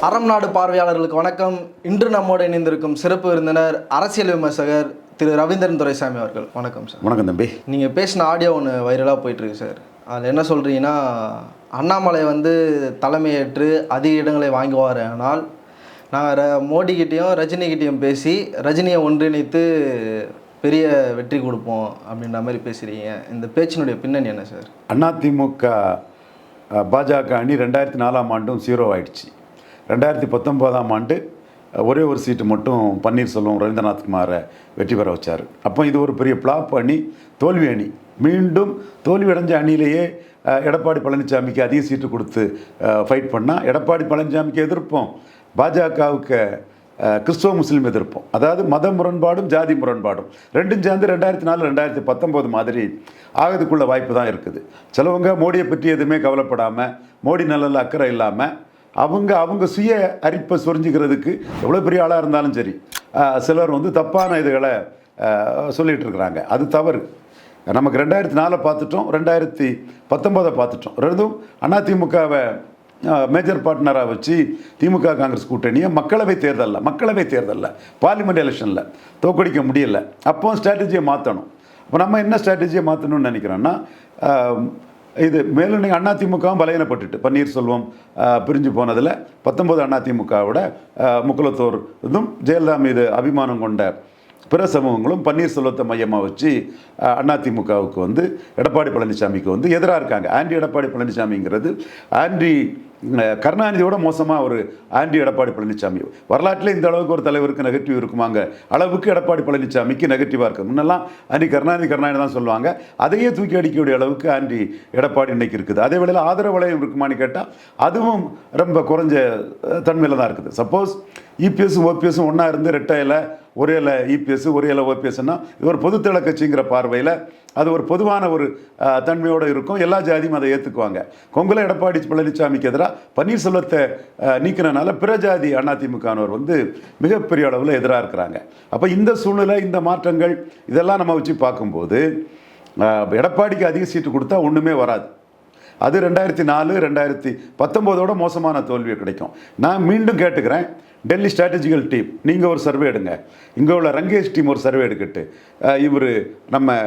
அறம் நாடு பார்வையாளர்களுக்கு வணக்கம். இன்று நம்மோடு இணைந்திருக்கும் சிறப்பு விருந்தினர் அரசியல் விமர்சகர் திரு ரவீந்திரன் துரைசாமி அவர்கள். வணக்கம் சார். வணக்கம் தம்பி. நீங்கள் பேசின ஆடியோ ஒன்று வைரலாக போயிட்டுருக்கு சார். அதில் என்ன சொல்கிறீங்கன்னா, அண்ணாமலை தலைமையேற்று அதிக இடங்களை வாங்குவார், ஆனால் நாங்கள் மோடிக்கிட்டேயும் ரஜினிகிட்டேயும் பேசி ரஜினியை ஒன்றிணைத்து பெரிய வெற்றி கொடுப்போம் அப்படின்ற மாதிரி பேசுகிறீங்க. இந்த பேச்சினுடைய பின்னணி என்ன சார்? அதிமுக பாஜக அணி 2004ஆம் ஆண்டும் 0 ஆயிடுச்சு. 2019ஆம் ஆண்டு ஒரே ஒரு சீட்டு மட்டும் பன்னீர்செல்வம் ரவீந்திரநாத்குமாரை வெற்றி பெற வச்சார். அப்போ இது ஒரு பெரிய பிளாப் அணி, தோல்வி அணி. மீண்டும் தோல்வி அடைஞ்ச அணியிலேயே எடப்பாடி பழனிசாமிக்கு அதிக சீட்டு கொடுத்து ஃபைட் பண்ணால் எடப்பாடி பழனிசாமிக்கு எதிர்ப்போம், பாஜகவுக்கு கிறிஸ்தவ முஸ்லீம் எதிர்ப்போம். அதாவது மத முரண்பாடும் ஜாதி முரண்பாடும் ரெண்டும் சேர்ந்து 2004 2019 மாதிரி ஆகிறதுக்குள்ள வாய்ப்பு தான் இருக்குது. சிலவங்க மோடியை பற்றி எதுவுமே கவலைப்படாமல், மோடி நல்ல அக்கறை இல்லாமல் அவங்க சுய அரிப்பை சொரிஞ்சிக்கிறதுக்கு எவ்வளோ பெரிய ஆளாக இருந்தாலும் சரி, சிலர் தப்பான இதுகளை சொல்லிகிட்டு இருக்கிறாங்க. அது தவறு. நமக்கு 2004 பார்த்துட்டோம், 2019 பார்த்துட்டோம். ரெண்டும் அதிமுகவை மேஜர் பார்ட்னராக வச்சு திமுக காங்கிரஸ் கூட்டணியை மக்களவை தேர்தலில் பார்லிமெண்ட் எலெக்ஷனில் தோக்கடிக்க முடியலை. அப்போ ஸ்ட்ராட்டஜியை மாற்றணும். அப்போ நம்ம என்ன ஸ்ட்ராட்டஜியை மாற்றணும்னு நினைக்கிறோன்னா, இது மேலும் நீங்கள் அதிமுகவும் பலகீனப்பட்டுட்டு பன்னீர்செல்வம் பிரிஞ்சு போனதில் 19 அதிமுகவோட முக்குலத்தோர் ஜெயலலிதா மீது அபிமானம் கொண்ட பிற சமூகங்களும் பன்னீர்செல்வத்தை மையமாக வச்சு அதிமுகவுக்கு எடப்பாடி பழனிசாமிக்கு எதிராக இருக்காங்க. ஆன்டி எடப்பாடி பழனிசாமிங்கிறது ஆன்டி கருணாநிதியோட மோசமாக ஒரு ஆன்டி எடப்பாடி பழனிசாமி. வரலாற்றில் இந்த அளவுக்கு ஒரு தலைவருக்கு நெகட்டிவ் இருக்குமாங்க அளவுக்கு எடப்பாடி பழனிசாமிக்கு நெகட்டிவாக இருக்குது. முன்னெல்லாம் ஆன்டி கருணாநிதி தான் சொல்லுவாங்க. அதையே தூக்கி அடிக்கக்கூடிய அளவுக்கு ஆன்டி எடப்பாடி இன்னைக்கு இருக்குது. அதே வேளையில் ஆதரவு வளையம் இருக்குமான்னு கேட்டால் அதுவும் ரொம்ப குறைஞ்ச தன்மையில் தான் இருக்குது. சப்போஸ் இபிஎஸும் ஓபிஎஸும் ஒன்றா இருந்து ரெட்டையில் ஒரே இலை இபிஎஸ் ஒரே இலை ஓபிஎஸ்ன்னா இது ஒரு பொதுத்தள கட்சிங்கிற பார்வையில் அது ஒரு பொதுவான ஒரு தன்மையோடு இருக்கும். எல்லா ஜாதியும் அதை ஏற்றுக்குவாங்க. கொங்குல எடப்பாடி பழனிசாமிக்கு எதிராக பன்னீர்செல்வத்தை நீக்கினால பிற ஜாதி அதிமுகவினர் மிகப்பெரிய அளவில் எதிராக இருக்கிறாங்க. அப்போ இந்த சூழ்நிலை, இந்த மாற்றங்கள் இதெல்லாம் நம்ம வச்சு பார்க்கும்போது எடப்பாடிக்கு அதிக சீட்டு கொடுத்தா ஒன்றுமே வராது. அது 2004 2019ஓட மோசமான தோல்வியை கிடைக்கும். நான் மீண்டும் கேட்டுக்கிறேன், டெல்லி ஸ்ட்ராட்டஜிக்கல் டீம் நீங்கள் ஒரு சர்வே எடுங்க, இங்கே உள்ள ரங்கேஷ் டீம் ஒரு சர்வே எடுக்கட்டு, இவர் நம்ம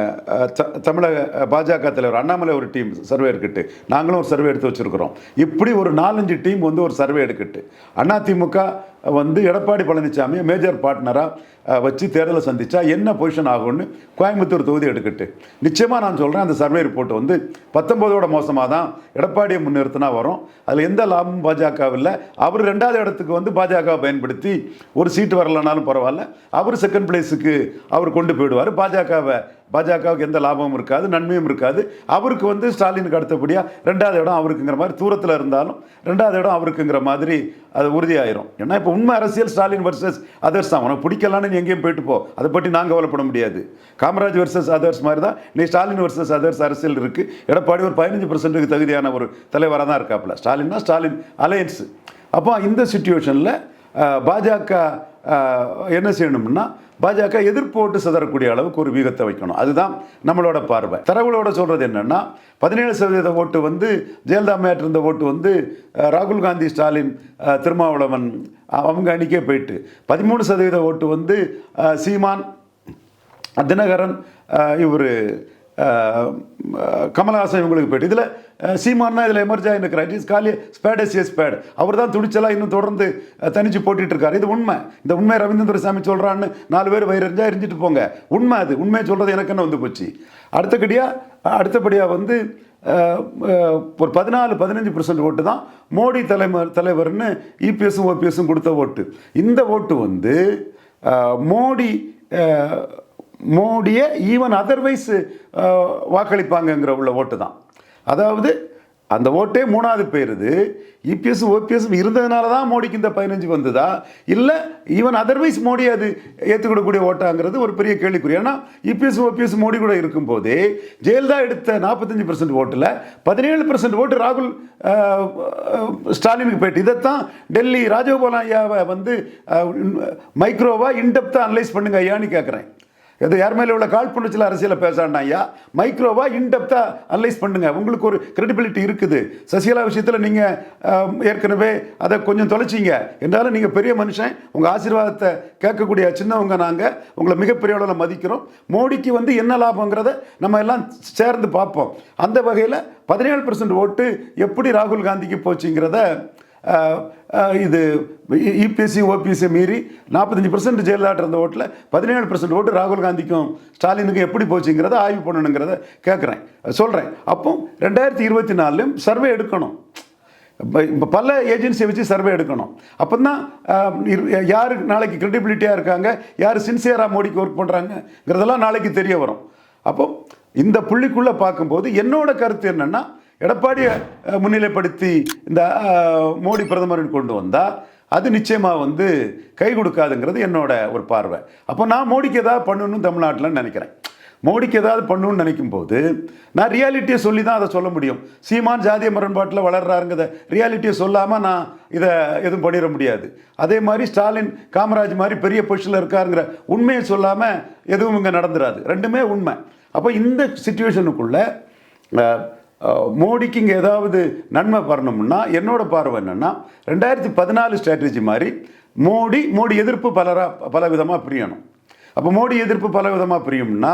தமிழக பாஜக தலைவர் அண்ணாமலை ஒரு டீம் சர்வே எடுக்கட்டு, நாங்களும் ஒரு சர்வே எடுத்து வச்சுருக்கிறோம். இப்படி ஒரு 4-5 டீம் ஒரு சர்வே எடுக்கட்டு அதிமுக எடப்பாடி பழனிசாமியை மேஜர் பார்ட்னராக வச்சு தேர்தலை சந்தித்தா என்ன பொசிஷன் ஆகும்னு கோயம்புத்தூர் தொகுதி எடுக்கட்டு. நிச்சயமாக நான் சொல்கிறேன், அந்த சர்வே ரிப்போர்ட் 19ஓட மோசமாக தான் எடப்பாடியை முன்னிறுத்தினா வரும். அதில் எந்த லாபமும் பாஜகவில். அவர் 2வது இடத்துக்கு பாஜகவை பயன்படுத்தி ஒரு சீட்டு வரலனாலும் பரவாயில்ல, அவர் செகண்ட் பிளேஸுக்கு அவர் கொண்டு போயிடுவார். பாஜகவுக்கு எந்த லாபமும் இருக்காது, நன்மையும் இருக்காது. அவருக்கு ஸ்டாலினுக்கு அடுத்தபடியாக 2வது இடம் அவருக்குங்கிற மாதிரி, தூரத்தில் இருந்தாலும் 2வது இடம் அவருக்குங்கிற மாதிரி அது உறுதியாயிரும். ஏன்னா இப்போ உண்மை அரசியல் ஸ்டாலின் வர்சஸ் அதர்ஸ் தான். உனக்கு பிடிக்கலான்னு நீ எங்கேயும் போயிட்டு போ, அதை பற்றி நாங்கள் கவலைப்பட முடியாது. காமராஜ் வர்சஸ் அதர்ஸ் மாதிரி தான் நீ ஸ்டாலின் வர்சஸ் அதர்ஸ் அரசியல் இருக்குது. எடப்பாடி ஒரு 15% தகுதியான ஒரு தலைவராக தான் இருக்காப்புல. ஸ்டாலின்னா ஸ்டாலின் அலையன்ஸு. அப்போ இந்த சிச்சுவேஷனில் பாஜக என்ன செய்யணும்னா, பாஜக எதிர்ப்போட்டு சிதறக்கூடிய அளவுக்கு ஒரு வீகத்தை வைக்கணும். அதுதான் நம்மளோட பார்வை. தரவுகளோட சொல்கிறது என்னென்னா, 17% ஓட்டு ஜெயலலிதா மேட் இருந்த ஓட்டு ராகுல் காந்தி, ஸ்டாலின், திருமாவளவன் அவங்க அணிக்கே போயிட்டு 13% ஓட்டு சீமான், தினகரன், இவர் கமலஹாசன் இவங்களுக்கு போயிட்டு. இதில் சீமானா இதில் எமர்ஜாக இருக்கிறார். இட் இஸ் காலி ஸ்பேட் எஸ் ஸ்பேட். அவர் தான் துணிச்சலாக இன்னும் தொடர்ந்து தனிச்சு போட்டுட்டு இருக்காரு. இது உண்மை. இந்த உண்மை ரவீந்திரன் துரைசாமி சொல்கிறான்னு 4 பேர் வயிறறிஞ்சா எரிஞ்சிட்டு போங்க. உண்மை. அது உண்மையை சொல்கிறது எனக்கு என்ன போச்சு. அடுத்தபடியாக ஒரு 14-15% ஓட்டு தான் மோடி தலைவர்னு இபிஎஸும் ஓபிஎஸும் கொடுத்த ஓட்டு. இந்த ஓட்டு மோடியை ஈவன் அதர்வைஸ் வாக்களிப்பாங்கங்கிற உள்ள ஓட்டு தான். அதாவது அந்த ஓட்டே 3வது போயிருது. இபிஎஸ் ஓபிஎஸ் இருந்ததுனால தான் மோடிக்கு இந்த 15 வந்ததா, இல்லை ஈவன் அதர்வைஸ் மோடி அது ஏற்றுக்கொள்ளக்கூடிய ஓட்டாங்கிறது ஒரு பெரிய கேள்விக்குறி. ஏன்னா இபிஎஸ் ஓபிஎஸ் மோடி கூட இருக்கும்போதே ஜெயலலிதா எடுத்த 45% ஓட்டில் 17% ஓட்டு ராகுல் ஸ்டாலினுக்கு போயிட்டு. இதைத்தான் டெல்லி ராஜகோபால் ஐயாவை மைக்ரோவா இன்டெப்த்தாக அனலைஸ் பண்ணுங்க ஐயான்னு கேட்குறேன். இது யார் மேலே உள்ள காழ்ப்புணர்ச்சியில் அரசியலை பேசாண்டா ஐயா, மைக்ரோவா இன்டெப்த்தாக அனலைஸ் பண்ணுங்கள். உங்களுக்கு ஒரு கிரெடிபிலிட்டி இருக்குது. சசிகலா விஷயத்தில் நீங்கள் ஏற்கனவே அதை கொஞ்சம் தொலைச்சிங்க என்றாலும் நீங்கள் பெரிய மனுஷன், உங்கள் ஆசீர்வாதத்தை கேட்கக்கூடிய சின்னவங்க நாங்கள், உங்களை மிகப்பெரிய அளவில் மதிக்கிறோம். மோடிக்கு வந்து என்ன லாபங்கிறத நம்ம எல்லாம் சேர்ந்து பார்ப்போம். அந்த வகையில் 17% ஓட்டு எப்படி ராகுல் காந்திக்கு போச்சுங்கிறத இது இபிஎஸ்சி ஓபிஎஸ்சி மீறி 45% ஜெயலலிதா இருந்த ஓட்டில் 17% ஓட்டு ராகுல் காந்திக்கும் ஸ்டாலினுக்கும் எப்படி போச்சுங்கிறத ஆய்வு பண்ணணுங்கிறத கேட்குறேன், சொல்கிறேன். அப்போ 2024 சர்வே எடுக்கணும். இப்போ பல ஏஜென்சியை வச்சு சர்வே எடுக்கணும். அப்போ தான் யார் நாளைக்கு கிரெடிபிலிட்டியாக இருக்காங்க, யார் சின்சியராக மோடிக்கு ஒர்க் பண்ணுறாங்கிறதெல்லாம் நாளைக்கு தெரிய வரும். அப்போ இந்த புள்ளிக்குள்ளே பார்க்கும்போது என்னோட கருத்து என்னென்னா, எடப்பாடியை முன்னிலைப்படுத்தி இந்த மோடி பிரதமரின் கொண்டு வந்தால் அது நிச்சயமாக வந்து கை கொடுக்காதுங்கிறது என்னோட ஒரு பார்வை. அப்போ நான் மோடிக்கு ஏதாவது பண்ணணும்னு தமிழ்நாட்டில் நினைக்கிறேன். மோடிக்கு ஏதாவது பண்ணணும்னு நினைக்கும் போது நான் ரியாலிட்டியை சொல்லி தான் அதை சொல்ல முடியும். சீமான் ஜாதிய முரண்பாட்டில் வளர்றாருங்கிறத ரியாலிட்டியை சொல்லாமல் நான் இதை எதுவும் பண்ணிட முடியாது. அதே மாதிரி ஸ்டாலின் காமராஜ் மாதிரி பெரிய பொசிஷனில் இருக்காருங்கிற உண்மையை சொல்லாமல் எதுவும் இங்கே நடந்துடாது. ரெண்டுமே உண்மை. அப்போ இந்த சிச்சுவேஷனுக்குள்ளே மோடிக்கு இங்கே ஏதாவது நன்மை வரணும்னா என்னோட பார்வை என்னென்னா, 2014 ஸ்ட்ராட்டஜி மாதிரி மோடி எதிர்ப்பு பல விதமாக பிரியணும். அப்போ மோடி எதிர்ப்பு பல விதமாக பிரியும்னா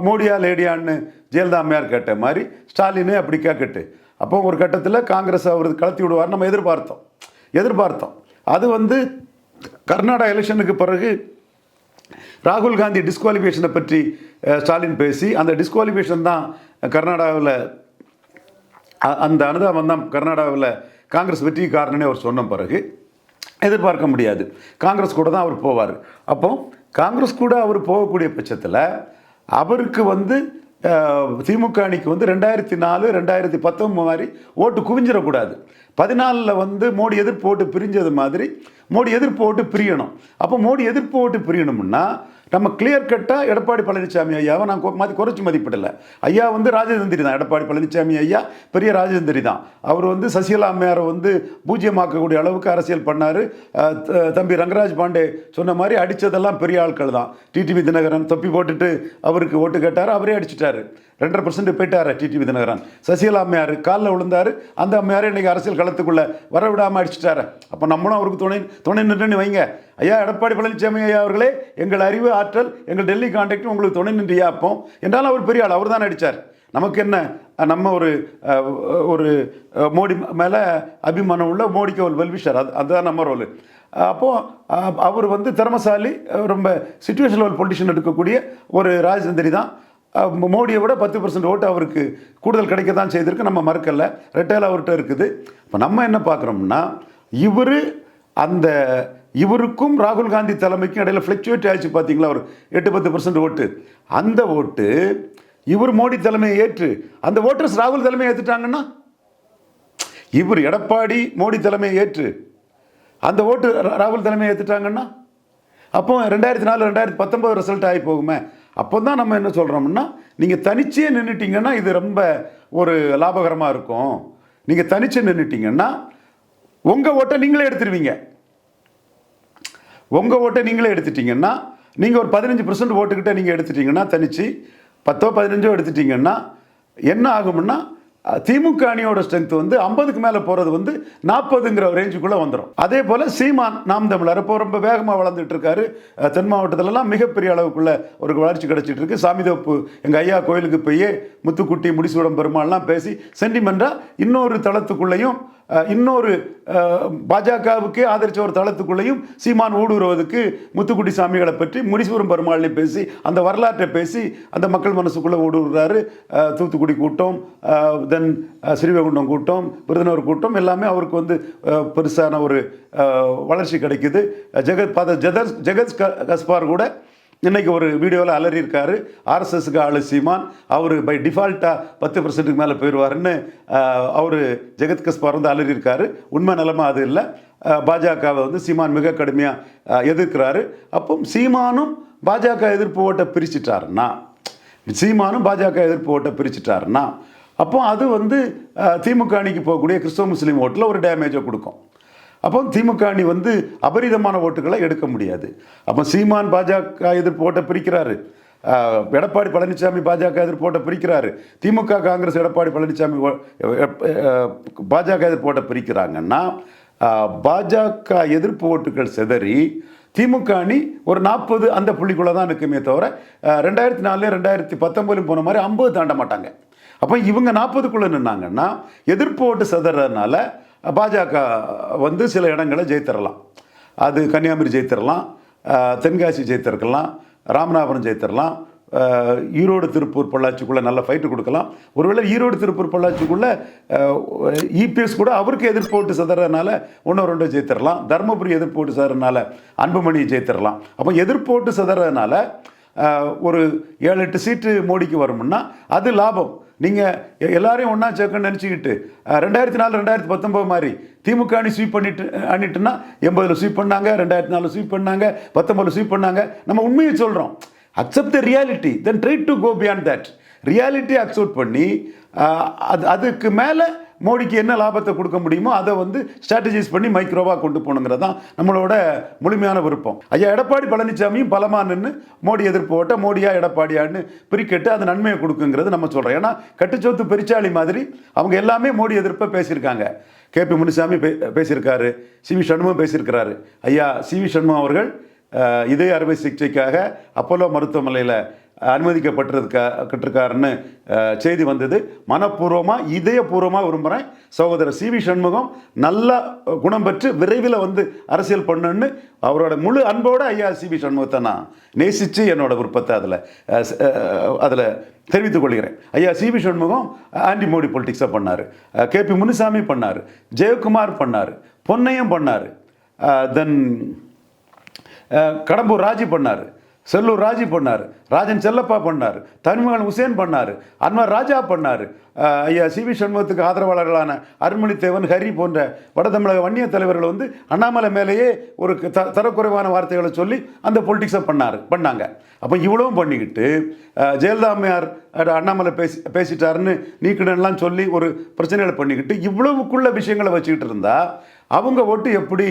மோடியா லேடியான்னு ஜெயலலிதா அம்மையார் கேட்ட மாதிரி ஸ்டாலினே அப்படி கேட்கட்டு. அப்போ ஒரு கட்டத்தில் காங்கிரஸ் அவர் கலத்தி விடுவார் நம்ம எதிர்பார்த்தோம். அது வந்து கர்நாடகா எலெக்ஷனுக்கு பிறகு ராகுல் காந்தி டிஸ்குவாலிஃபிகேஷனை பற்றி ஸ்டாலின் பேசி, அந்த டிஸ்குவாலிஃபிகேஷன் தான் கர்நாடகாவில் அந்த அனுதாபம் தான் கர்நாடகாவில் காங்கிரஸ் வெற்றி காரணம்னே அவர் சொன்ன பிறகு எதிர்பார்க்க முடியாது. காங்கிரஸ் கூட தான் அவர் போவார். அப்போ காங்கிரஸ் கூட அவர் போகக்கூடிய பட்சத்தில் அவருக்கு வந்து திமுக அணிக்கு வந்து 2004 2019 மாதிரி ஓட்டு குவிஞ்சிடக்கூடாது. 14 வந்து மோடி எதிர்ப்பு ஓட்டு பிரிஞ்சது மாதிரி மோடி எதிர்ப்பு ஓட்டு பிரியணும். அப்போ மோடி எதிர்ப்பு ஓட்டு பிரியணும்னா நம்ம கிளியர் கட்டாக எடப்பாடி பழனிசாமி ஐயாவை நான் குறைச்சி மதிப்பிடலை. ஐயா வந்து ராஜதந்திரி தான். எடப்பாடி பழனிசாமி ஐயா பெரிய ராஜதந்திரி தான். அவர் வந்து சசிகலா அம்மையாரை வந்து பூஜ்யமாக்கக்கூடிய அளவுக்கு அரசியல் பண்ணார். தம்பி ரங்கராஜ் பாண்டே சொன்ன மாதிரி அடித்ததெல்லாம் பெரிய ஆட்கள் தான். டிடிவி தினகரன் தொப்பி போட்டுட்டு அவருக்கு ஓட்டு கேட்டார், அவரே அடிச்சிட்டாரு. 2.5% போயிட்டார் டிடிவி தினகரன். சசிகலா அம்மையார் காலில் விழுந்தார். அந்த அம்மையாரை இன்றைக்கி அரசியல் களத்துக்குள்ளே வர விடாமல் அடிச்சிட்டாரு. அப்போ நம்மளும் அவருக்கு துணை நின்றுன்னு வைங்க. ஐயா எடப்பாடி பழனிசாமி ஐயா அவர்களே, எங்கள் அறிவு ஆற்றல் எங்கள் டெல்லி கான்டாக்டும் உங்களுக்கு துணை நின்றியா அப்போ என்றாலும் அவர் பெரிய ஆள், அவர் தான் அடித்தார். நமக்கு என்ன, நம்ம ஒரு மோடி மேலே அபிமானம் உள்ள மோடிக்கு ஒரு வெல்விஷர், அதுதான் நம்ம ரோல். அப்போது அவர் வந்து திறமசாலி, ரொம்ப சிச்சுவேஷன் லெவல் பொலிட்டிஷன் எடுக்கக்கூடிய ஒரு ராஜதந்திரி தான். மோடியை விட 10% ஓட்டு அவருக்கு கூடுதல் கிடைக்க தான் செய்திருக்கு, நம்ம மறுக்கலை. ரெட்டையில் அவர்கிட்ட இருக்குது. இப்போ நம்ம என்ன பார்க்குறோம்னா, இவருக்கும் ராகுல் காந்தி தலைமைக்கும் இடையில ஃப்ளக்சுவேட் ஆயிடுச்சு பார்த்தீங்களா, ஒரு 8-10% ஓட்டு. அந்த ஓட்டு இவர் மோடி தலைமையை ஏற்று அந்த ஓட்டர்ஸ் ராகுல் தலைமையை ஏற்றுட்டாங்கன்னா, இவர் எடப்பாடி மோடி தலைமையை ஏற்று அந்த ஓட்டு ராகுல் தலைமையை ஏற்றுட்டாங்கன்னா, அப்போ 2004 2019 ரிசல்ட் ஆகி போகுமே. அப்போ தான் நம்ம என்ன சொல்கிறோம்னா, நீங்கள் தனிச்சே நின்றுட்டிங்கன்னா இது ரொம்ப ஒரு லாபகரமாக இருக்கும். நீங்கள் தனிச்சே நின்றுட்டிங்கன்னா உங்கள் ஓட்டை நீங்களே எடுத்துருவீங்க. உங்கள் ஓட்டை நீங்களே எடுத்துட்டிங்கன்னா, நீங்கள் ஒரு 15% ஓட்டுக்கிட்ட நீங்கள் எடுத்துட்டிங்கன்னா, தனிச்சு 10-15 எடுத்துட்டிங்கன்னா என்ன ஆகும்னா, திமுக அணியோட ஸ்ட்ரென்த் வந்து 50க்கு மேலே போகிறது வந்து 40ங்கிற ரேஞ்சுக்குள்ளே வந்துடும். அதே போல் சீமான் நாம் தமிழர் இப்போ ரொம்ப வேகமாக வளர்ந்துட்டு இருக்காரு. தென் மாவட்டத்திலலாம் மிகப்பெரிய அளவுக்குள்ள ஒரு வளர்ச்சி கிடைச்சிட்டு இருக்கு. சாமிதோப்பு எங்கள் ஐயா கோயிலுக்கு போய் முத்துக்குட்டி முடிசூடம் பெருமாள்லாம் பேசி சென்டிமெண்ட்டாக இன்னொரு தளத்துக்குள்ளேயும் இன்னொரு பாஜகவுக்கு ஆதரித்த ஒரு தளத்துக்குள்ளேயும் சீமான் ஊடுருவதுக்கு முத்துக்குட்டி சாமிகளை பற்றி முடிசூரம் பெருமாளை பேசி அந்த வரலாற்றை பேசி அந்த மக்கள் மனசுக்குள்ளே ஊடுருறாரு. தூத்துக்குடி கூட்டம், தென் ஸ்ரீவைகுண்டம் கூட்டம், விருதுநகர் கூட்டம் எல்லாமே அவருக்கு வந்து பெருசான ஒரு வளர்ச்சி கிடைக்குது. ஜெகத் கஸ்பார் கூட இன்றைக்கி ஒரு வீடியோவில் அலறியிருக்காரு, ஆர்எஸ்எஸ்க்கு ஆளு சீமான், அவர் பை டிஃபால்ட்டாக 10%க்கு மேலே போயிடுவாருன்னு அவர் ஜெகத் கஸ்பார் வந்து அலறியிருக்காரு. உண்மை நிலைமை அது இல்லை. பாஜகவை வந்து சீமான் மிக கடுமையாக எதிர்க்கிறாரு. அப்போ சீமானும் பாஜக எதிர்ப்பு ஓட்டை பிரிச்சுட்டாருன்னா அப்போ அது வந்து திமுக அணிக்கு போகக்கூடிய கிறிஸ்தவ முஸ்லீம் ஓட்டில் ஒரு டேமேஜை கொடுக்கும். அப்போ திமுக அணி வந்து அபரிதமான ஓட்டுகளை எடுக்க முடியாது. அப்போ சீமான் பாஜக எதிர்ப்பு ஓட்டை பிரிக்கிறாரு, எடப்பாடி பழனிசாமி பாஜக எதிர்ப்பு ஓட்டை பிரிக்கிறாரு, திமுக காங்கிரஸ் எடப்பாடி பழனிசாமி பாஜக எதிர்ப்பு ஓட்டை பிரிக்கிறாங்கன்னா பாஜக எதிர்ப்பு ஓட்டுகள் சிதறி திமுக அணி ஒரு 40 அந்த புள்ளிக்குள்ளே தான் இருக்குமே தவிர 2004 2019 போன மாதிரி 50 தாண்ட மாட்டாங்க. அப்போ இவங்க 40க்குள்ளே நின்னாங்கன்னா எதிர்ப்பு ஓட்டு சிதறதுனால பாஜக வந்து சில இடங்களை ஜெயித்திரலாம். அது கன்னியாகுமரி ஜெயித்திரலாம், தென்காசி ஜெயித்திருக்கலாம், ராமநாதபுரம் ஜெயித்திரலாம், ஈரோடு திருப்பூர் பொள்ளாச்சிக்குள்ளே நல்ல ஃபைட்டு கொடுக்கலாம். ஒருவேளை ஈரோடு திருப்பூர் பொள்ளாச்சிக்குள்ளே இபிஎஸ் கூட அவருக்கு எதிர்ப்பு ஓட்டு சதறதுனால 1-2 ஜெயித்திரலாம், தருமபுரி எதிர்ப்பு ஓட்டு சதறதுனால அன்புமணி ஜெயித்திரலாம். அப்போ எதிர்ப்பு ஓட்டு சதறதுனால ஒரு 7-8 சீட்டு மோடிக்கு வரும்னா அது லாபம். நீங்கள் எல்லாரையும் ஒன்றா சேர்க்கணும்னு நினச்சிக்கிட்டு 2004 2019 மாதிரி திமுக அணி ஸ்வீப் பண்ணிட்டுன்னா 80 ஸ்வீப் பண்ணாங்க, 2004 ஸ்வீப் பண்ணாங்க, 19 ஸ்வீப் பண்ணாங்க. நம்ம உண்மையை சொல்கிறோம். Accept the reality, then try to go beyond that. Reality accept பண்ணி அதுக்கு மேலே மோடிக்கு என்ன லாபத்தை கொடுக்க முடியுமோ அதை வந்து ஸ்ட்ராட்டஜைஸ் பண்ணி மைக்ரோவாக கொண்டு போகணுங்கிறது தான் நம்மளோட முழுமையான விருப்பம். ஐயா எடப்பாடி பழனிசாமியும் பலமாக நின்று மோடி எதிர்ப்பு ஓட்ட மோடியா எடப்பாடியான்னு பிரிக்கெட்டு அது நன்மையை கொடுக்குங்கிறது நம்ம சொல்கிறோம். ஏன்னா கட்டுச்சோத்து பெரிச்சாளி மாதிரி அவங்க எல்லாமே மோடி எதிர்ப்பை பேசியிருக்காங்க. கேபி முனுசாமி பேசியிருக்காரு, சிவி சண்முகம் பேசியிருக்கிறாரு. ஐயா சிவி சண்முகம் அவர்கள் இதய அறுவை சிகிச்சைக்காக அப்போலோ மருத்துவமனையில் அனுமதிக்கப்பட்டிருக்காருன்னு செய்தி வந்தது. மனப்பூர்வமாக இதயபூர்வமாக விரும்புகிறேன். சகோதரர் சிவி சண்முகம் நல்ல குணம் பெற்று விரைவில் வந்து அரசியல் பண்ணுன்னு அவரோட முழு அன்போடு ஐயா சிவி சண்முகத்தை நான் நேசித்து என்னோட விருப்பத்தை அதில் தெரிவித்துக் கொள்கிறேன். ஐயா சிவி சண்முகம் ஆன்டி மோடி பொலிட்டிக்ஸை பண்ணார், கேபி முனுசாமி பண்ணார், ஜெயக்குமார் பண்ணார், பொன்னையம் பண்ணார், தென் கடம்பூர் ராஜி பண்ணார், செல்லூர் ராஜி பண்ணார், ராஜன் செல்லப்பா பண்ணார், தனிமகன் உசேன் பண்ணார், அன்வர் ராஜா பண்ணார். ஐயா சிவி சண்முகத்துக்கு ஆதரவாளர்களான அருண்மொழித்தேவன், ஹரி போன்ற வட தமிழக வன்னிய தலைவர்கள் வந்து அண்ணாமலை மேலேயே ஒரு தரக்குறைவான வார்த்தைகளை சொல்லி அந்த பொலிட்டிக்ஸை பண்ணாங்க. அப்போ இவ்வளவும் பண்ணிக்கிட்டு ஜெயலலிதா அம்மையார் அண்ணாமலை பேசிட்டாருன்னு நீக்கிடலாம் சொல்லி ஒரு பிரச்சனைகளை பண்ணிக்கிட்டு இவ்வளவுக்குள்ள விஷயங்களை வச்சுக்கிட்டு இருந்தா அவங்க ஓட்டு எப்படி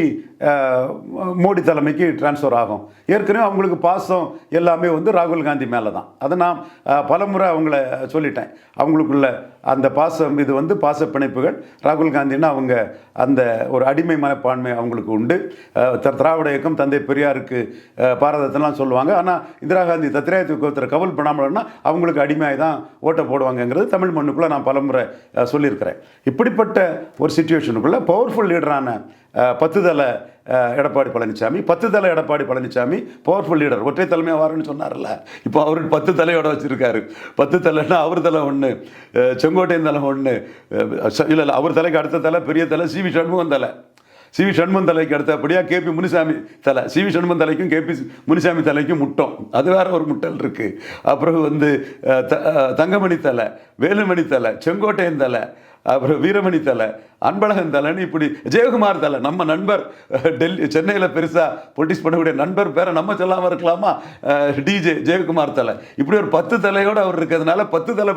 மோடி தலைமைக்கு டிரான்ஸ்ஃபர் ஆகும்? ஏற்கனவே அவங்களுக்கு பாசம் எல்லாமே வந்து ராகுல் காந்தி மேலே தான். அதை நான் பலமுறை அவங்கள சொல்லிட்டேன். அவங்களுக்குள்ள அந்த பாசம் இது வந்து பாச பிணைப்புகள். ராகுல் காந்தின்னா அவங்க அந்த ஒரு அடிமை மனப்பான்மை அவங்களுக்கு உண்டு. திராவிட இயக்கம் தந்தை பெரியாருக்கு பாரதத்தெல்லாம் சொல்லுவாங்க. ஆனால் இந்திரா காந்தி தத்திராயத்துக்கு ஒருத்தர் கவல் பண்ணாமல்னா அவங்களுக்கு அடிமையாக தான் ஓட்டை போடுவாங்கங்கிறது தமிழ் மண்ணுக்குள்ளே நான் பலமுறை சொல்லியிருக்கிறேன். இப்படிப்பட்ட ஒரு சிச்சுவேஷனுக்குள்ளே பவர்ஃபுல் லீடரான 10 தலை எடப்பாடி பழனிசாமி பவர்ஃபுல் லீடர், ஒற்றை தலைமையாக வாருன்னு சொன்னார்ல. இப்போ அவர் 10 தலையோட வச்சுருக்காரு. 10 தலைன்னா அவர் தலை ஒன்று, செங்கோட்டையன் தலை ஒன்று, இல்லை அவர் தலைக்கு அடுத்த தலை பெரிய தலை சிவி சண்முகம் தலை. சிவி சண்முகம் தலைக்கு அடுத்தபடியாக கேபி முனுசாமி தலை. சிவி சண்முகம் தலைக்கும் கேபி முனுசாமி தலைக்கும் முட்டம், அது வேற ஒரு முட்டல் இருக்குது. அப்புறம் வந்து தங்கமணி தலை, வேலுமணி தலை, செங்கோட்டையன் தலை, அப்புறம் வீரமணி தலை, அன்பழகன் தலைன்னு இப்படி ஜெயக்குமார் தலை. நம்ம நண்பர் சென்னையில் பெருசாக பொலிட்டிக்ஸ் பண்ணக்கூடிய நண்பர் பேரை நம்ம சொல்லாமல் இருக்கலாமா? டிஜே ஜெயக்குமார் தலை. இப்படி ஒரு 10 தலையோடு அவர் இருக்கிறதுனால 10 தலை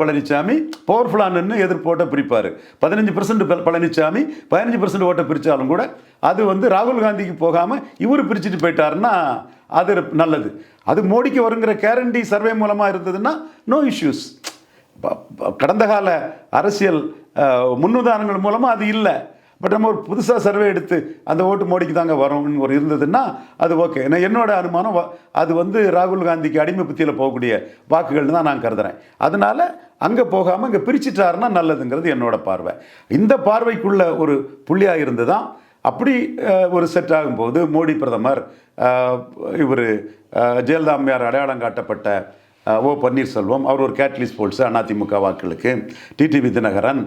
பழனிசாமி பவர்ஃபுல்லாக நின்று எதிர்ப்பு ஓட்டை பிரிப்பார். 15% பழனிசாமி 15% ஓட்டை பிரித்தாலும் கூட அது வந்து ராகுல் காந்திக்கு போகாமல் இவர் பிரிச்சுட்டு போயிட்டாருன்னா அது நல்லது. அது மோடிக்கு வருங்கிற கேரண்டி சர்வே மூலமாக இருந்ததுன்னா நோ இஷ்யூஸ். கடந்த கால அரசியல் முன்னுதாரணங்கள் மூலமாக அது இல்லை. பட் நம்ம ஒரு புதுசாக சர்வே எடுத்து அந்த ஓட்டு மோடிக்கு தாங்க வரும்னு ஒரு இருந்ததுன்னா அது ஓகே. என்னோட அனுமானம் அது வந்து ராகுல் காந்திக்கு அடிமை புத்தியில் போகக்கூடிய வாக்குகள்னு தான் நான் கருதுகிறேன். அதனால் அங்கே போகாமல் இங்கே பிரிச்சுட்டாருன்னா நல்லதுங்கிறது என்னோட பார்வை. இந்த பார்வைக்குள்ள ஒரு புள்ளியாக இருந்து தான் அப்படி ஒரு செட் ஆகும்போது மோடி பிரதமர், இவர் ஜெயலலிதா அம்மையார் அடையாளம் காட்டப்பட்ட ஓ பன்னீர்செல்வம், அவர் ஒரு கேட்லிஸ்ட் போல்ஸ் அதிமுக வாக்களுக்கு, டிடிவி தினகரன்,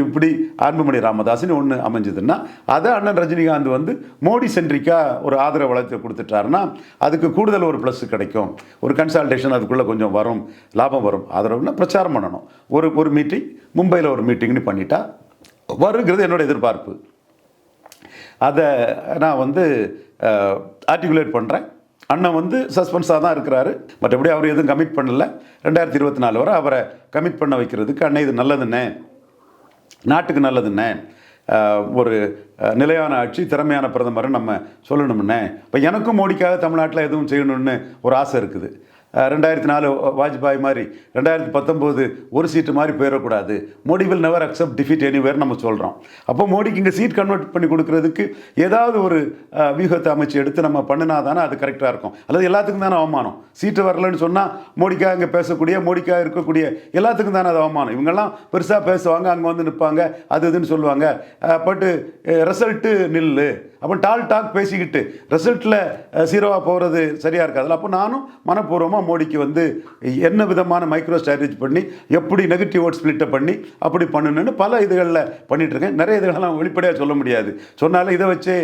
இப்படி அன்புமணி ராமதாஸ்னு ஒன்று அமைஞ்சதுன்னா அதை அண்ணன் ரஜினிகாந்த் வந்து மோடி சென்ட்ரிக்காக ஒரு ஆதரவு வளர்த்து கொடுத்துட்டாருன்னா அதுக்கு கூடுதல் ஒரு ப்ளஸ் கிடைக்கும். ஒரு கன்சல்டேஷன் அதுக்குள்ளே கொஞ்சம் வரும், லாபம் வரும். ஆதரவுனா பிரச்சாரம் பண்ணணும். ஒரு மீட்டிங் மும்பையில் ஒரு மீட்டிங்னு பண்ணிட்டா வருங்கிறது என்னோட எதிர்பார்ப்பு. அதை நான் வந்து ஆர்டிகுலேட் பண்ணுறேன். அண்ணன் வந்து சஸ்பென்ஸாக தான் இருக்கிறாரு. மற்றபடி அவர் எதுவும் கமிட் பண்ணலை. 2024 வரை அவரை கமிட் பண்ண வைக்கிறதுக்கு அண்ணன் இது நல்லதுண்ணே, நாட்டுக்கு நல்லதுண்ணே, ஒரு நிலையான ஆட்சி, திறமையான பிரதமரை நம்ம சொல்லணும்னே. இப்போ எனக்கும் மோடிக்காக தமிழ்நாட்டில் எதுவும் செய்யணும்னு ஒரு ஆசை இருக்குது. 2004 வாஜ்பாய் மாதிரி 2019 ஒரு சீட்டு மாதிரி போயிடக்கூடாது. Modi will never accept defeat anywhere நம்ம சொல்கிறோம். அப்போ மோடிக்கு இங்கே சீட் கன்வெர்ட் பண்ணி கொடுக்கறதுக்கு ஏதாவது ஒரு வியூகத்தை அமைச்சு எடுத்து நம்ம பண்ணினா தானே அது கரெக்டாக இருக்கும். அல்லது எல்லாத்துக்கும் தானே அவமானம். சீட்டு வரலன்னு சொன்னால் மோடிக்காக இங்கே பேசக்கூடிய, மோடிக்காக இருக்கக்கூடிய எல்லாத்துக்கும் தானே அது அவமானம். இவங்கெல்லாம் பெருசாக பேசுவாங்க, அங்கே வந்து நிற்பாங்க, அது இதுன்னு சொல்லுவாங்க. பட்டு ரிசல்ட்டு நில்லு அப்போ டாக் பேசிக்கிட்டு ரிசல்ட்டில் ஜீரோவாக போகிறது சரியாக இருக்காதுல்ல. அப்போ நானும் மனப்பூர்வமாக மோடிக்கு வந்து என்ன விதமான மைக்ரோ ஸ்ட்ராட்டஜி பண்ணி எப்படி நெகட்டிவ் ஓட் ஸ்பிளிட்டை பண்ணி அப்படி பண்ணணுன்னு பல இதுகளில் பண்ணிகிட்ருக்கேன். நிறைய இதுகளெல்லாம் வெளிப்படையாக சொல்ல முடியாது. சொன்னாலும் இதை வச்சு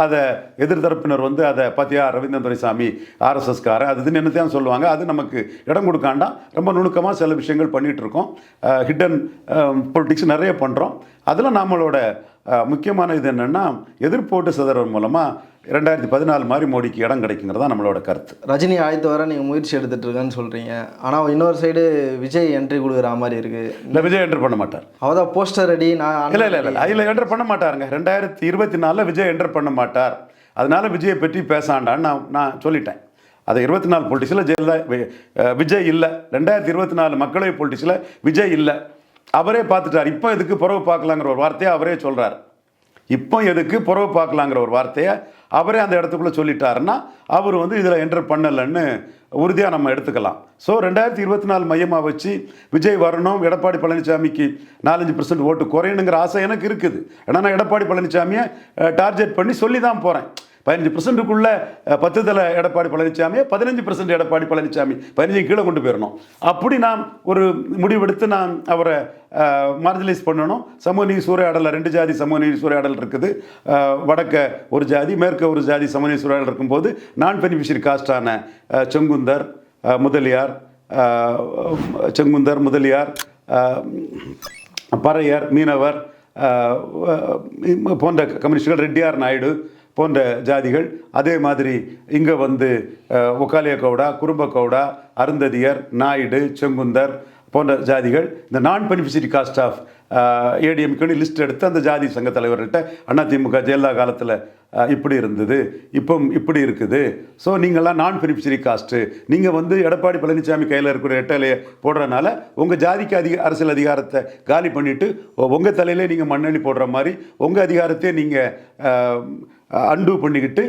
அதை எதிர்த்தரப்பினர் வந்து அதை பார்த்தியா ரவீந்திரன் துரைசாமி ஆர்எஸ்எஸ்காரன் அது இதுன்னு என்னத்தையும் சொல்லுவாங்க. அது நமக்கு இடம் கொடுக்காண்டா ரொம்ப நுணுக்கமாக சில விஷயங்கள் பண்ணிகிட்ருக்கோம். ஹிடன் பொலிட்டிக்ஸ் நிறைய பண்ணுறோம். அதில் நம்மளோட முக்கியமான இது என்னென்னா எதிர்ப்போட்டு சிதறல் மூலமாக 2014 மாதிரி மோடிக்கு இடம் கிடைக்குங்கிறது தான் நம்மளோட கருத்து. ரஜினி ஆயத்து வர நீங்கள் முயற்சி எடுத்துகிட்டு இருக்கேன்னு சொல்கிறீங்க. ஆனால் இன்னொரு சைடு விஜய் என்ட்ரி கொடுக்குற மாதிரி இருக்குது. இல்லை, விஜய் என்ட்ரு பண்ண மாட்டார். அவர் தான் போஸ்டர் ரெடி. இல்லை அதில் என்ட்ரு பண்ண மாட்டாருங்க. 2024 விஜய் என்ட்ரு பண்ண மாட்டார். அதனால விஜயை பற்றி பேசாண்டான்னு நான் சொல்லிட்டேன். அது 24 பொலிட்டிக்ஸில் விஜய் இல்லை. 2024 மக்களவை பொலிட்டிக்ஸில் விஜய் இல்லை. அவரே பார்த்துட்டார். இப்போ எதுக்கு புறவு பார்க்கலாங்கிற ஒரு வார்த்தையை அவரே சொல்கிறார். இப்போ எதுக்கு புறவு பார்க்கலாங்கிற ஒரு வார்த்தையை அவரே அந்த இடத்துக்குள்ளே சொல்லிட்டாருன்னா அவர் வந்து இதில் என்டர் பண்ணலைன்னு உறுதியாக நம்ம எடுத்துக்கலாம். ஸோ 2024 மையமாக வச்சு விஜய் வரணும், எடப்பாடி பழனிசாமிக்கு 4-5% ஓட்டு குறையணுங்கிற ஆசை எனக்கு இருக்குது. ஏன்னா நான் எடப்பாடி பழனிசாமியை டார்கெட் பண்ணி சொல்லி தான் போகிறேன். 15%க்குள்ள 10 தலை எடப்பாடி பழனிசாமியை 15% எடப்பாடி பழனிசாமி 15 கீழே கொண்டு போயிடணும். அப்படி நான் ஒரு முடிவெடுத்து நான் அவரை மார்ஜினலைஸ் பண்ணணும். சமூக நீதி சூறையாடல் 2 ஜாதி சமூக நீதி சூறையாடல் இருக்குது. வடக்க ஒரு ஜாதி, மேற்க ஒரு ஜாதி சமூக நீதி சூறையாடல் இருக்கும்போது நான் பெனிஃபிஷரி காஸ்டான செங்குந்தர் முதலியார், பறையர், மீனவர் போன்ற கம்யூனிஸ்டுகள், ரெட்டியார் நாயுடு போன்ற ஜாதிகள், அதே மாதிரி இங்கே வந்து ஒக்காலிய கவுடா, குறும்ப கவுடா, அருந்ததியர், நாயுடு, செங்குந்தர் போன்ற ஜாதிகள் இந்த நான் பெனிஃபிஷரி காஸ்ட் ஆஃப் ஏடிஎம்கேன்னு லிஸ்ட் எடுத்து அந்த ஜாதி சங்க தலைவர்கள்ட்ட அதிமுக ஜெயலலிதா காலத்தில் இப்படி இருந்தது, இப்போ இப்படி இருக்குது. ஸோ நீங்கள்லாம் நான் பெனிஃபிஷரி காஸ்ட்டு, நீங்கள் வந்து எடப்பாடி பழனிசாமி கையில் இருக்கிற ரெட்டலையை போடுறதுனால உங்கள் ஜாதிக்கு அரசியல் அதிகாரத்தை காலி பண்ணிவிட்டு உங்கள் தலையிலே நீங்கள் மண்ணெண்ணி போடுற மாதிரி உங்கள் அதிகாரத்தையே நீங்கள் அண்டு பண்ணிக்கிட்டு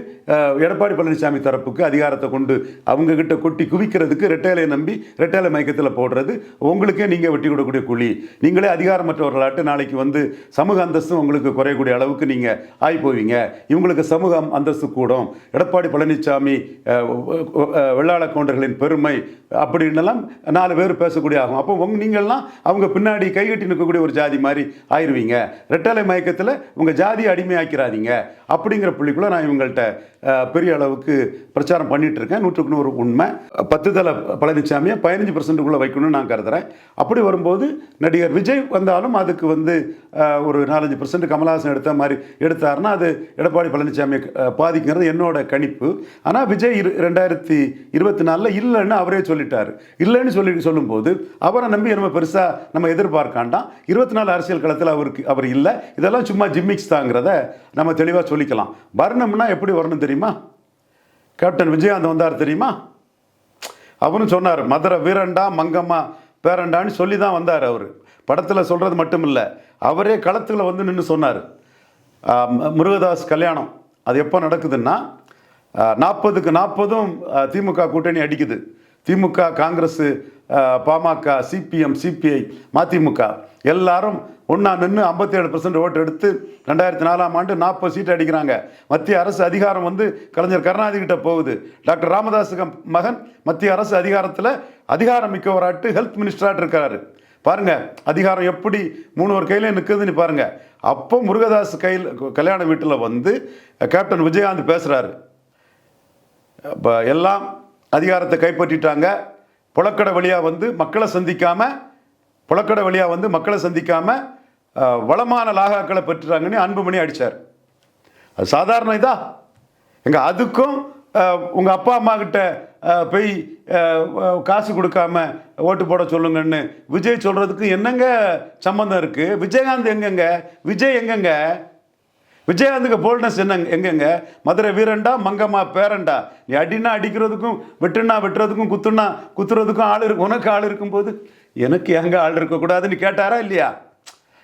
எடப்பாடி பழனிசாமி தரப்புக்கு அதிகாரத்தை கொண்டு அவங்கக்கிட்ட கொட்டி குவிக்கிறதுக்கு ரெட்டையிலையை நம்பி ரெட்டையிலை மயக்கத்தில் போடுறது உங்களுக்கே நீங்கள் வெட்டி கொடுக்கக்கூடிய குழி. நீங்களே அதிகாரமற்றவர்களாட்டு நாளைக்கு வந்து சமூக அந்தஸ்து உங்களுக்கு குறையக்கூடிய அளவுக்கு நீங்கள் ஆகி போவீங்க. இவங்களுக்கு சமூக அந்தஸ்து கூடும். எடப்பாடி பழனிசாமி வெள்ளாள கவுண்டர்களின் பெருமை அப்படின்னெல்லாம் 4 பேர் பேசக்கூடிய ஆகும். அப்போ நீங்கள்லாம் அவங்க பின்னாடி கைகட்டி நிற்கக்கூடிய ஒரு ஜாதி மாதிரி ஆயிடுவீங்க. ரெட்டலை மயக்கத்தில் உங்கள் ஜாதியை அடிமையாக்கிறாதீங்க அப்படிங்கிற புள்ளிக்குள்ள நான் இவங்கள்ட்ட பெரிய அளவுக்கு பிரச்சாரம் பண்ணிட்டு இருக்கேன். 100% உண்மை. 10 தலை பழனிசாமியை 15%க்குள்ளே வைக்கணும்னு நான் கருதுறேன். அப்படி வரும்போது நடிகர் விஜய் வந்தாலும் அதுக்கு வந்து ஒரு 4-5% கமல்ஹாசன் எடுத்த மாதிரி எடுத்தாருன்னா அது எடப்பாடி பழனிசாமியை பாதிக்கிறது என்னோட கணிப்பு. ஆனால் விஜய் 2024 இல்லைன்னு அவரே சொல்லிட்டாரு. இல்லைன்னு சொல்லும்போது அவரை நம்பி நம்ம பெருசாக நம்ம எதிர்பார்க்காண்டாம். 24 அரசியல் களத்தில் அவர் இல்லை. இதெல்லாம் சும்மா ஜிம்மிக்ஸ் தாங்கிறத நம்ம தெளிவாக சொல்லிக்கலாம். வரணும்னா எப்படி வரணும் தெரியுமா? கேப்டன் விஜயகாந்த் வந்தார் தெரியுமா? அவரும் சொன்னார் மதுரை வீரண்டா மங்கம்மா பேரண்டான்னு சொல்லி தான் வந்தார். அவர் படத்தில் சொல்கிறது மட்டும் இல்லை, அவரே களத்தில் வந்து நின்று சொன்னார். முருகதாஸ் கல்யாணம் அது எப்போ நடக்குதுன்னா 40க்கு 40 திமுக கூட்டணி அடிக்குது. திமுக, காங்கிரஸ், பாமக, சிபிஎம், சிபிஐ, மதிமுக எல்லாரும் ஒன்றா நின்று 57% ஓட்டு எடுத்து 2004ஆம் ஆண்டு 40 சீட்டு அடிக்கிறாங்க. மத்திய அரசு அதிகாரம் வந்து கலைஞர் கருணாநிதிகிட்ட போகுது. டாக்டர் ராமதாஸுக்கு மகன் மத்திய அரசு அதிகாரம் மிக்கவராட்டு ஹெல்த் மினிஸ்டராட்டு இருக்காரு. பாருங்க அதிகாரம் எப்படி 3 கையில நிற்குதுன்னு பாருங்க. அப்போ முருகதாஸ் கையில் கல்யாண வீட்டில் வந்து கேப்டன் விஜயகாந்த் பேசுகிறாரு. இப்போ எல்லாம் அதிகாரத்தை கைப்பற்றிட்டாங்க. புழக்கடை வழியாக வந்து மக்களை சந்திக்காம வளமான லாகாக்களை பெற்றுறாங்கன்னு அன்புமணி அடித்தார். அது சாதாரண இதா? அதுக்கும் உங்கள் அப்பா அம்மா கிட்ட போய் காசு கொடுக்காம ஓட்டு போட சொல்லுங்கன்னு விஜய் சொல்கிறதுக்கு என்னங்க சம்மந்தம் இருக்குது? விஜயகாந்த் எங்கெங்க? விஜய் எங்கெங்க? விஜயகாந்துக்கு போல்ட்னஸ் எங்கெங்க? மதுரை வீரண்டா, மங்கம்மா பேரண்டா. நீ அடினா அடிக்கிறதுக்கும், வெட்டுனா வெட்டுறதுக்கும், குத்துனா குத்துறதுக்கும் ஆள் இருக்கு. உனக்கு ஆள் இருக்கும்போது எனக்கு எங்கே ஆள் இருக்கக்கூடாதுன்னு கேட்டாரா இல்லையா?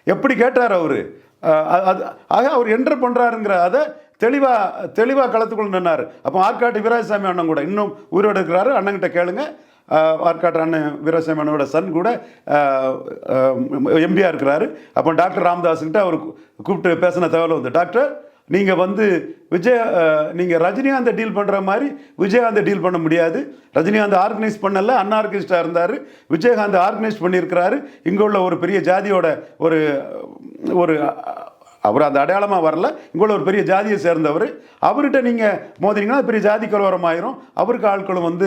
எப்படி கேட்டார் அவர்? ஆக அவர் என்டர் பண்ணுறாருங்கிற அதை தெளிவாக களத்துக்குள்ள நின்னார். அப்போ ஆற்காட்டு வீராசாமி அண்ணன் கூட இன்னும் உயிரோடு இருக்கிறாரு. அண்ணன்கிட்ட கேளுங்க. ஆற்காட்டு அண்ணன் வீராசாமி அண்ணனோட சன் கூட எம்பியாக இருக்கிறாரு. அப்போ டாக்டர் ராமதாஸ்கிட்ட அவர் கூப்பிட்டு பேசின தகவல் வந்து, டாக்டர் நீங்கள் நீங்கள் ரஜினிகாந்தை டீல் பண்ணுற மாதிரி விஜயகாந்தை டீல் பண்ண முடியாது. ரஜினிகாந்த் ஆர்கனைஸ் பண்ணல, அன்ஆர்கனைஸ்டாக இருந்தார். விஜயகாந்த் ஆர்கனைஸ் பண்ணியிருக்கிறாரு. இங்கே உள்ள ஒரு பெரிய ஜாதியோட ஒரு அவர் அந்த அடையாளமாக வரல. இங்குள்ள ஒரு பெரிய ஜாதியை சேர்ந்தவர். அவர்கிட்ட நீங்கள் மோதினீங்கன்னா பெரிய ஜாதி கலவரம் ஆயிரும். அவருக்கு ஆட்களும்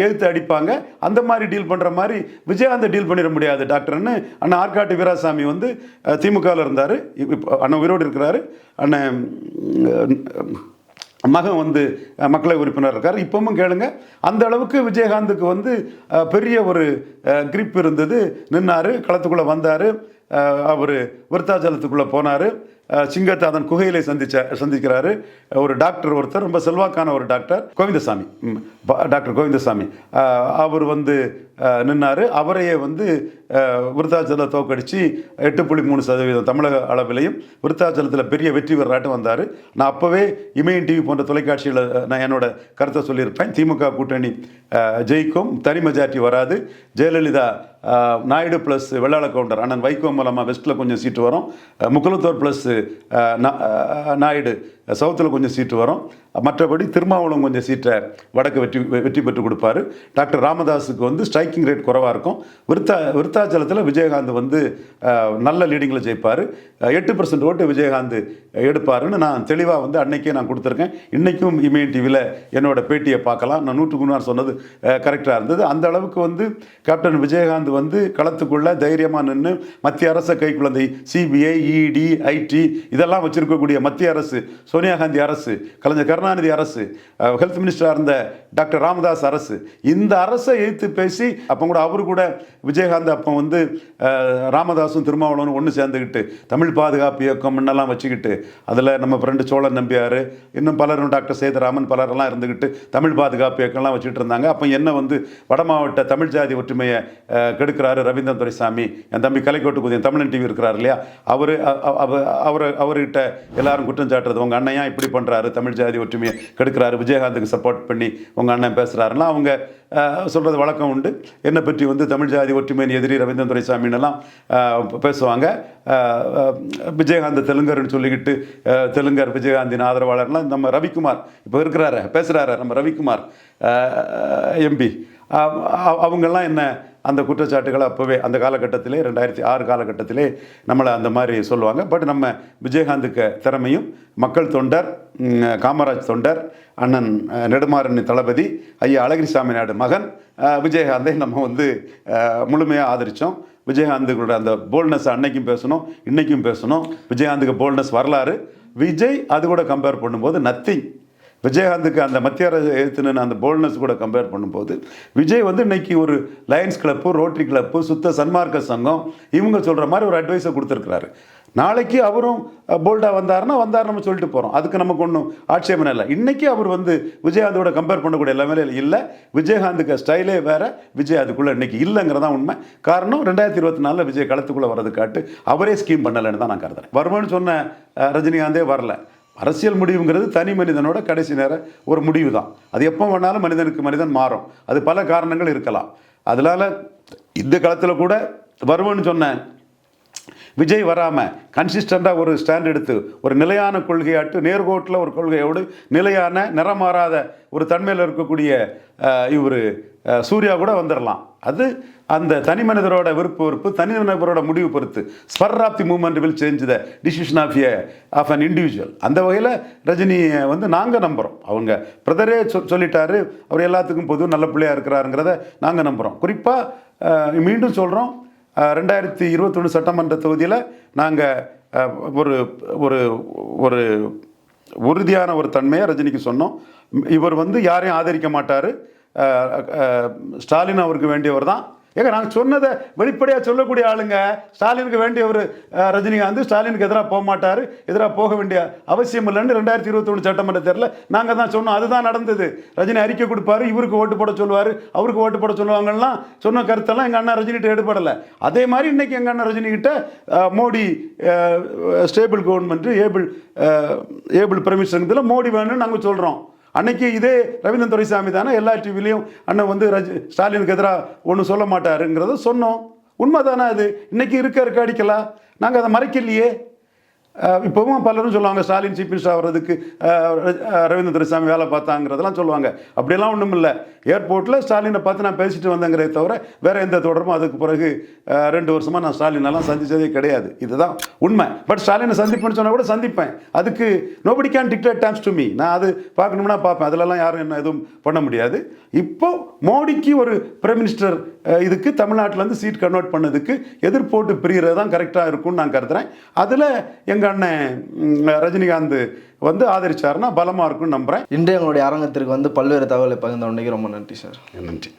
எழுத்து அடிப்பாங்க. அந்த மாதிரி டீல் பண்ணுற மாதிரி விஜயகாந்த் டீல் பண்ணிட முடியாது டாக்டர்னு அண்ணன் ஆற்காட்டு வீராசாமி திமுகவில் இருந்தார். இப்போ அண்ணன் உயிரோடு இருக்கிறாரு. அண்ணன் மகன் மக்களவை உறுப்பினர் இருக்கார். இப்பவும் கேளுங்க, அந்த அளவுக்கு விஜயகாந்துக்கு பெரிய ஒரு கிரிப் இருந்தது. நின்னார், களத்துக்குள்ளே வந்தார். அவர் விருத்தாச்சலத்துக்குள்ளே போனார். சிங்கத்தை அதன் குகையிலே சந்திக்கிறாரு. ஒரு டாக்டர் ஒருத்தர், ரொம்ப செல்வாக்கான ஒரு டாக்டர், கோவிந்தசாமி, டாக்டர் கோவிந்தசாமி. அவர் நின்னார். அவரையே விருத்தாச்சலம் தோக்கடிச்சு 8.3% தமிழக அளவிலையும் விருத்தாச்சலத்தில் பெரிய வெற்றி பெறாட்டும் வந்தார். நான் அப்போவே இமயம் டிவி போன்ற தொலைக்காட்சியில் நான் என்னோட கருத்தை சொல்லியிருப்பேன். திமுக கூட்டணி ஜெயிக்கும், தனி மெஜாரிட்டி வராது. ஜெயலலிதா நாயுடு ப்ளஸ் வெள்ளாள கவுண்டர் அண்ணன் வைகோ மூலமாக வெஸ்ட்டில் கொஞ்சம் சீட்டு வரும். முக்குலத்தோர் ப்ளஸ் நாயுடு சவுத்தில் கொஞ்சம் சீட்டு வரும். மற்றபடி திருமாவளவன் கொஞ்சம் சீட்டை வடக்கு வெற்றி பெற்று கொடுப்பாரு. டாக்டர் ராமதாஸுக்கு ஸ்ட்ரைக்கிங் ரேட் குறைவாக இருக்கும். விருத்தாச்சலத்தில் விஜயகாந்த் நல்ல லீடிங்கில் ஜெயிப்பார். 8% ஓட்டு விஜயகாந்த் எடுப்பாருன்னு நான் தெளிவாக அன்னைக்கே நான் கொடுத்துருக்கேன். இன்றைக்கும் இமயம் டிவியில் என்னோட பேட்டியை பார்க்கலாம். நான் 100% சொன்னது கரெக்டாக இருந்தது. அந்த அளவுக்கு கேப்டன் விஜயகாந்த் களத்துக்குள்ளே தைரியமாக நின்று மத்திய அரசை கைக்குள்ள சிபிஐ, இடி, ஐடி இதெல்லாம் வச்சிருக்கக்கூடிய மத்திய அரசு, சோனியா காந்தி அரசு, கலைஞர் கருணாநிதி அரசு, ஹெல்த் மினிஸ்டராக இருந்த டாக்டர் ராமதாஸ் அரசு, இந்த அரசை எதிர்த்து பேசி அப்போ கூட அவரு கூட விஜயகாந்த் அப்போ ராமதாஸும் திருமாவளவனும் ஒன்று சேர்ந்துக்கிட்டு தமிழ் பாதுகாப்பு இயக்கம் முன்னெல்லாம் வச்சுக்கிட்டு அதில் நம்ம ஃப்ரெண்டு சோழன் நம்பியார், இன்னும் பலரும் டாக்டர் சேதுராமன் பலரெல்லாம் இருந்துக்கிட்டு தமிழ் பாதுகாப்பு இயக்கம்லாம் வச்சுட்டு இருந்தாங்க. அப்போ என்ன வட மாவட்ட தமிழ் ஜாதி ஒற்றுமையை கெடுக்கிறாரு ரவீந்திரன் துரைசாமி, என் தம்பி கலைக்கோட்டு குதியன் தமிழன் டிவி இருக்கிறார் இல்லையா, அவர்கிட்ட எல்லாரும் குற்றம் சாட்டுறது, உங்கள் அண்ணையா இப்படி பண்ணுறாரு, தமிழ் ஜாதி ஒற்றுமையை கெடுக்கிறாரு, விஜயகாந்துக்கு சப்போர்ட் பண்ணி உங்கள் அண்ணன் பேசுகிறாருன்னா அவங்க சொல்கிறது வழக்கம் உண்டு. என்னை பற்றி தமிழ் ஜாதி ஒற்றுமையின் எதிரி ரவீந்திரன் துரைசாமின்னெல்லாம் பேசுவாங்க. விஜயகாந்த் தெலுங்கர்னு சொல்லிக்கிட்டு தெலுங்கர் விஜயகாந்தின் ஆதரவாளர்லாம் நம்ம ரவிக்குமார் இப்போ இருக்கிறாரு, பேசுகிறாரு நம்ம ரவிக்குமார் எம்பி, அவங்கெல்லாம் என்ன அந்த குற்றச்சாட்டுகளை அப்போவே அந்த காலகட்டத்திலே 2006 காலகட்டத்திலே நம்மளை அந்த மாதிரி சொல்லுவாங்க. பட் நம்ம விஜயகாந்துக்கு திறமையும், மக்கள் தொண்டர், காமராஜ் தொண்டர், அண்ணன் நெடுமாறன் தளபதி, ஐயா அழகிரிசாமி நாயுடு மகன் விஜயகாந்தை நம்ம முழுமையாக ஆதரித்தோம். விஜயகாந்துகளோட அந்த போல்ட்னஸ் அன்னைக்கும் பேசணும், இன்றைக்கும் பேசணும். விஜயகாந்துக்கு போல்ட்னஸ் வரலாறு, விஜய் அது கூட கம்பேர் பண்ணும்போது நத்திங். விஜயகாந்துக்கு அந்த மத்திய அரசு எழுத்துன்னு அந்த போல்ட்னஸ் கூட கம்பேர் பண்ணும்போது விஜய் இன்னைக்கு ஒரு லயன்ஸ் கிளப்பு, ரோட்டரி கிளப்பு, சுத்த சன்மார்க்க சங்கம் இவங்க சொல்கிற மாதிரி ஒரு அட்வைஸை கொடுத்துருக்கிறாரு. நாளைக்கு அவரும் போல்டாக வந்தாருன்னா நம்ம சொல்லிட்டு போகிறோம், அதுக்கு நமக்கு ஒன்றும் ஆட்சேபனை இல்லை. இன்றைக்கி அவர் விஜயகாந்தோட கம்பேர் பண்ணக்கூடிய எல்லாமே இல்லை. விஜயகாந்துக்கு ஸ்டைலே வேறு, விஜய் அதுக்குள்ளே இன்றைக்கி இல்லைங்கிறதான் உண்மை. காரணம் 2024 விஜய் களத்துக்குள்ளே வர்றது காட்டு அவரே ஸ்கீம் பண்ணலைன்னு தான் நான் கருதுறேன். வருமானு சொன்ன ரஜினிகாந்தே வரல. அரசியல் முடிவுங்கிறது தனி மனிதனோட கடைசி நேர ஒரு முடிவு தான். அது எப்போ வேணாலும் மனிதனுக்கு மனிதன் மாறும். அது பல காரணங்கள் இருக்கலாம். அதனால் இந்த காலத்தில் கூட வருவன்னு சொன்னேன் விஜய் வராமல் கன்சிஸ்டண்ட்டாக ஒரு ஸ்டாண்ட் எடுத்து ஒரு நிலையான கொள்கையாட்டு நேர்கோட்டில் ஒரு கொள்கையோடு நிலையான நிறமாறாத ஒரு தன்மையில் இருக்கக்கூடிய இவர் சூர்யா கூட வந்துடலாம். அது அந்த தனி மனிதரோட விருப்பு, தனி நபரோட முடிவு பொறுத்து. Spur of the moment will change the decision of an individual. அந்த வகையில் ரஜினியை நாங்கள் நம்புகிறோம். அவங்க பிரதரே சொல்லிட்டாரு, அவர் எல்லாத்துக்கும் பொது நல்ல பிள்ளையாக இருக்கிறாருங்கிறத நாங்கள் நம்புகிறோம். குறிப்பாக மீண்டும் சொல்கிறோம், 2021 சட்டமன்ற தொகுதியில் நாங்கள் ஒரு ஒரு ஒரு உறுதியான ஒரு தன்மையை ரஜினிக்கு சொன்னோம். இவர் யாரையும் ஆதரிக்க மாட்டார், ஸ்டாலின் அவருக்கு வேண்டியவர் தான். ஏங்க நாங்கள் சொன்னதை வெளிப்படையாக சொல்லக்கூடிய ஆளுங்க. ஸ்டாலினுக்கு வேண்டியவர் ரஜினிகாந்த். ஸ்டாலினுக்கு எதிராக போக மாட்டார், எதிராக போக வேண்டிய அவசியம் இல்லைன்னு 2021 சட்டமன்ற தேர்தலில் நாங்கள் தான் சொன்னோம். அதுதான் நடந்தது. ரஜினி அறிக்கை கொடுப்பாரு, இவருக்கு ஓட்டு போட சொல்லுவார், அவருக்கு ஓட்டு போட சொல்லுவாங்கலாம் சொன்ன கருத்தெல்லாம் எங்கள் அண்ணா ரஜினிகிட்ட எடுபடலை. அதே மாதிரி இன்னைக்கு எங்கள் அண்ணா ரஜினிகிட்ட Modi stable government, able permission Modi வேணும்னு நாங்கள் சொல்கிறோம். அன்னைக்கு இதே ரவீந்திரன் துரைசாமி தானே எல்லா டிவிலையும் அண்ணன் வந்து ஸ்டாலினுக்கு எதிராக ஒன்றும் சொல்ல மாட்டாருங்கிறத சொன்னோம். உண்மை தானே அது. இன்னைக்கு இருக்க அடிக்கலாம், நாங்கள் அதை மறைக்கலையே. இப்போவும் பலரும் சொல்லுவாங்க ஸ்டாலின் சீஃப் மினிஸ்டர் ஆகிறதுக்கு ரவீந்திரன் துரைசாமி வேலை பார்த்தாங்கிறதெல்லாம் சொல்லுவாங்க. அப்படியெல்லாம் ஒன்றும் இல்லை. ஏர்போர்ட்டில் ஸ்டாலினை பார்த்து நான் பேசிட்டு வந்தேங்கிறத தவிர வேறு எந்த தொடர்பும் அதுக்கு பிறகு 2 வருஷமாக நான் ஸ்டாலினெல்லாம் சந்தித்ததே கிடையாது. இதுதான் உண்மை. பட் ஸ்டாலினை சந்திப்பேன்னு சொன்னால் கூட சந்திப்பேன். அதுக்கு nobody can declare terms to me. நான் அது பார்க்கணும்னா பார்ப்பேன். அதிலெல்லாம் யாரும் என்ன எதுவும் பண்ண முடியாது. இப்போ மோடிக்கு ஒரு பிரைம் மினிஸ்டர் இதுக்கு தமிழ்நாட்டிலேருந்து சீட் கன்வெர்ட் பண்ணதுக்கு எதிர்போட்டு பிரிகிறது தான் கரெக்டாக இருக்கும்னு நான் கருதுறேன். அதில் எங்கள் அண்ணன் ரஜினிகாந்த் வந்து ஆதரிச்சாருன்னா பலமாக இருக்கும்னு நம்புகிறேன். இன்று எங்களுடைய அரங்கத்திற்கு வந்து பல்வேறு தகவலை பகிர்ந்த உடனே ரொம்ப நன்றி சார். நன்றி.